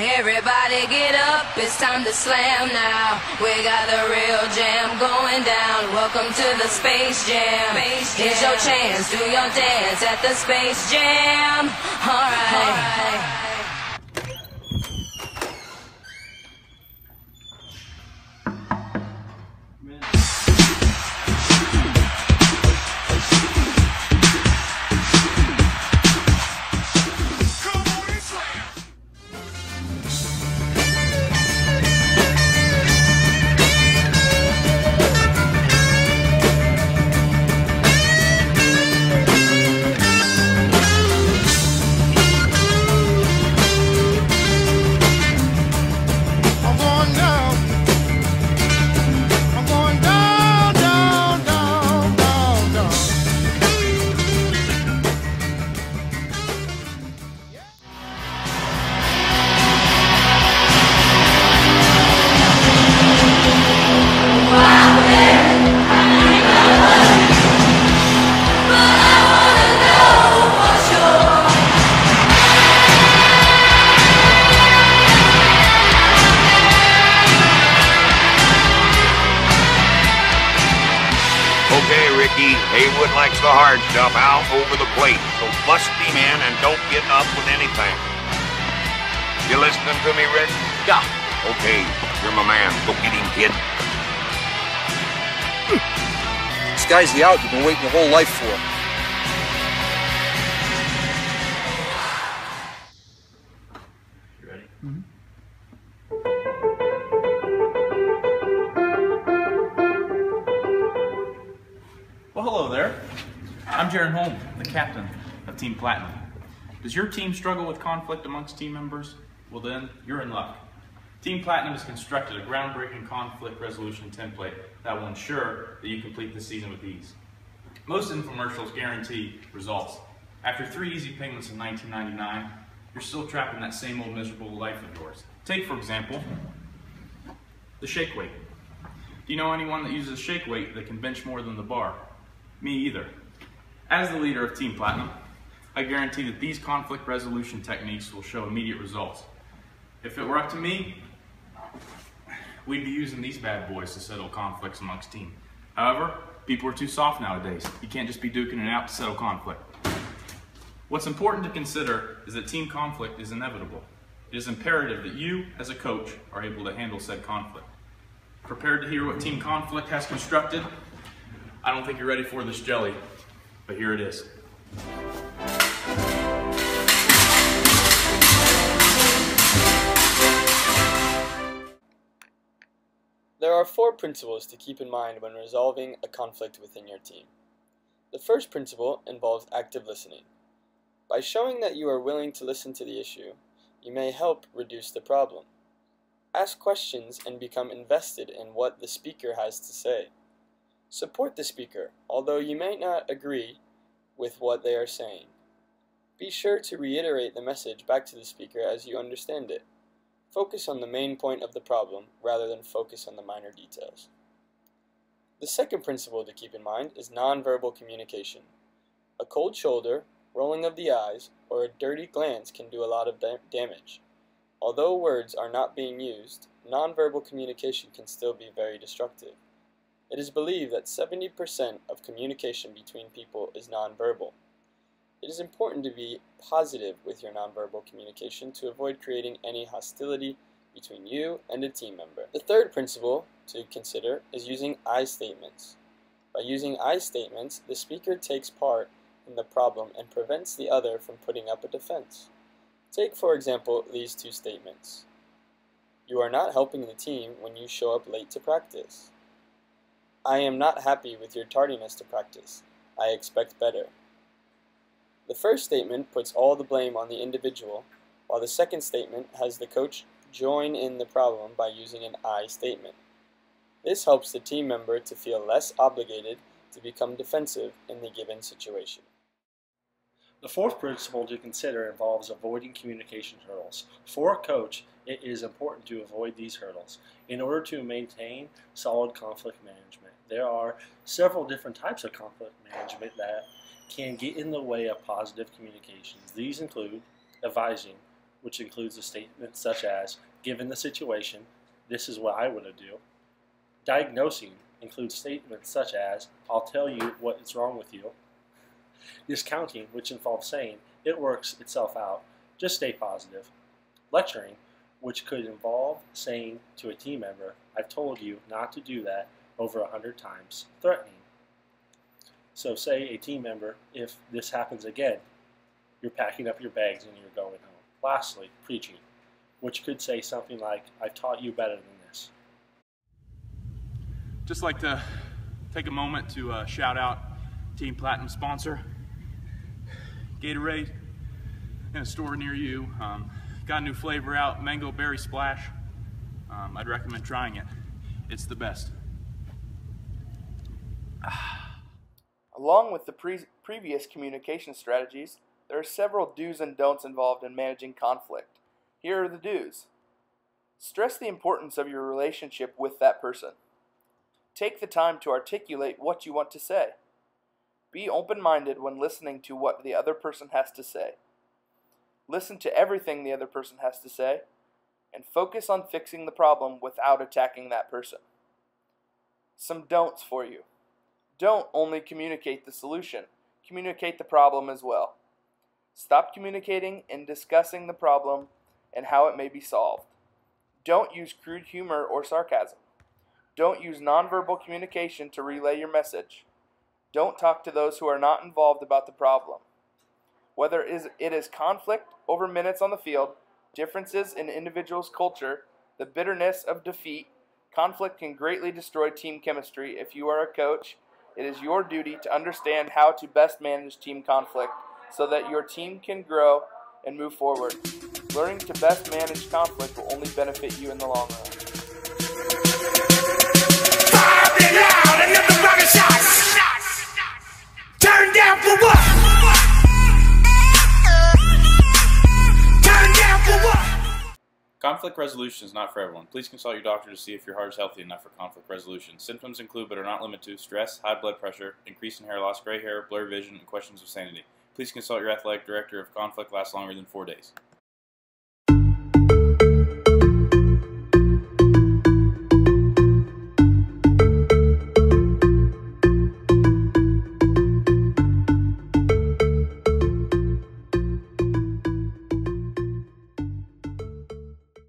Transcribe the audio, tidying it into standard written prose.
Everybody get up, it's time to slam now. We got the real jam going down. Welcome to the Space Jam. Here's your chance, do your dance at the Space Jam. Alright. Haywood likes the hard stuff out over the plate, so bust him in and don't get up with anything. You listening to me, Rick? Yeah. Okay, you're my man. Go get him, kid. This guy's the out you've been waiting your whole life for. You ready? Mm-hmm. Well, hello there. I'm Jaron Holm, the captain of Team Platinum. Does your team struggle with conflict amongst team members? Well then, you're in luck. Team Platinum has constructed a groundbreaking conflict resolution template that will ensure that you complete the season with ease. Most infomercials guarantee results. After 3 easy payments in 1999, you're still trapped in that same old miserable life of yours. Take, for example, the shake weight. Do you know anyone that uses a shake weight that can bench more than the bar? Me either. As the leader of Team Platinum, I guarantee that these conflict resolution techniques will show immediate results. If it were up to me, we'd be using these bad boys to settle conflicts amongst team. However, people are too soft nowadays. You can't just be duking it out to settle conflict. What's important to consider is that team conflict is inevitable. It is imperative that you, as a coach, are able to handle said conflict. Prepared to hear what Team Conflict has constructed? I don't think you're ready for this jelly, but here it is. There are 4 principles to keep in mind when resolving a conflict within your team. The first principle involves active listening. By showing that you are willing to listen to the issue, you may help reduce the problem. Ask questions and become invested in what the speaker has to say. Support the speaker, although you may not agree with what they are saying. Be sure to reiterate the message back to the speaker as you understand it. Focus on the main point of the problem rather than focus on the minor details. The second principle to keep in mind is nonverbal communication. A cold shoulder, rolling of the eyes, or a dirty glance can do a lot of damage. Although words are not being used, nonverbal communication can still be very destructive. It is believed that 70% of communication between people is nonverbal. It is important to be positive with your nonverbal communication to avoid creating any hostility between you and a team member. The third principle to consider is using I statements. By using I statements, the speaker takes part in the problem and prevents the other from putting up a defense. Take, for example, these 2 statements. You are not helping the team when you show up late to practice. I am not happy with your tardiness to practice. I expect better. The first statement puts all the blame on the individual, while the second statement has the coach join in the problem by using an I statement. This helps the team member to feel less obligated to become defensive in the given situation. The fourth principle to consider involves avoiding communication hurdles. For a coach, it is important to avoid these hurdles in order to maintain solid conflict management. There are several different types of conflict management that can get in the way of positive communications. These include advising, which includes a statement such as, given the situation, this is what I would do. Diagnosing includes statements such as, I'll tell you what is wrong with you. Discounting, which involves saying, it works itself out, just stay positive. Lecturing, which could involve saying to a team member, I've told you not to do that over 100 times, threatening. So say a team member, if this happens again, you're packing up your bags and you're going home. Lastly, preaching, which could say something like, I've taught you better than this. Just like to take a moment to shout out Team Platinum sponsor, Gatorade, in a store near you. Got a new flavor out, Mango Berry Splash. I'd recommend trying it. It's the best. Along with the previous communication strategies, there are several do's and don'ts involved in managing conflict. Here are the do's. Stress the importance of your relationship with that person. Take the time to articulate what you want to say. Be open-minded when listening to what the other person has to say. Listen to everything the other person has to say, and focus on fixing the problem without attacking that person. Some don'ts for you. Don't only communicate the solution, communicate the problem as well. Stop communicating and discussing the problem and how it may be solved. Don't use crude humor or sarcasm. Don't use nonverbal communication to relay your message. Don't talk to those who are not involved about the problem. Whether it is conflict over minutes on the field, differences in individuals' culture, the bitterness of defeat, conflict can greatly destroy team chemistry. If you are a coach, it is your duty to understand how to best manage team conflict so that your team can grow and move forward. Learning to best manage conflict will only benefit you in the long run. Turn down for what? Turn down for what? Conflict resolution is not for everyone. Please consult your doctor to see if your heart is healthy enough for conflict resolution. Symptoms include but are not limited to stress, high blood pressure, increase in hair loss, gray hair, blurred vision, and questions of sanity. Please consult your athletic director if conflict lasts longer than 4 days.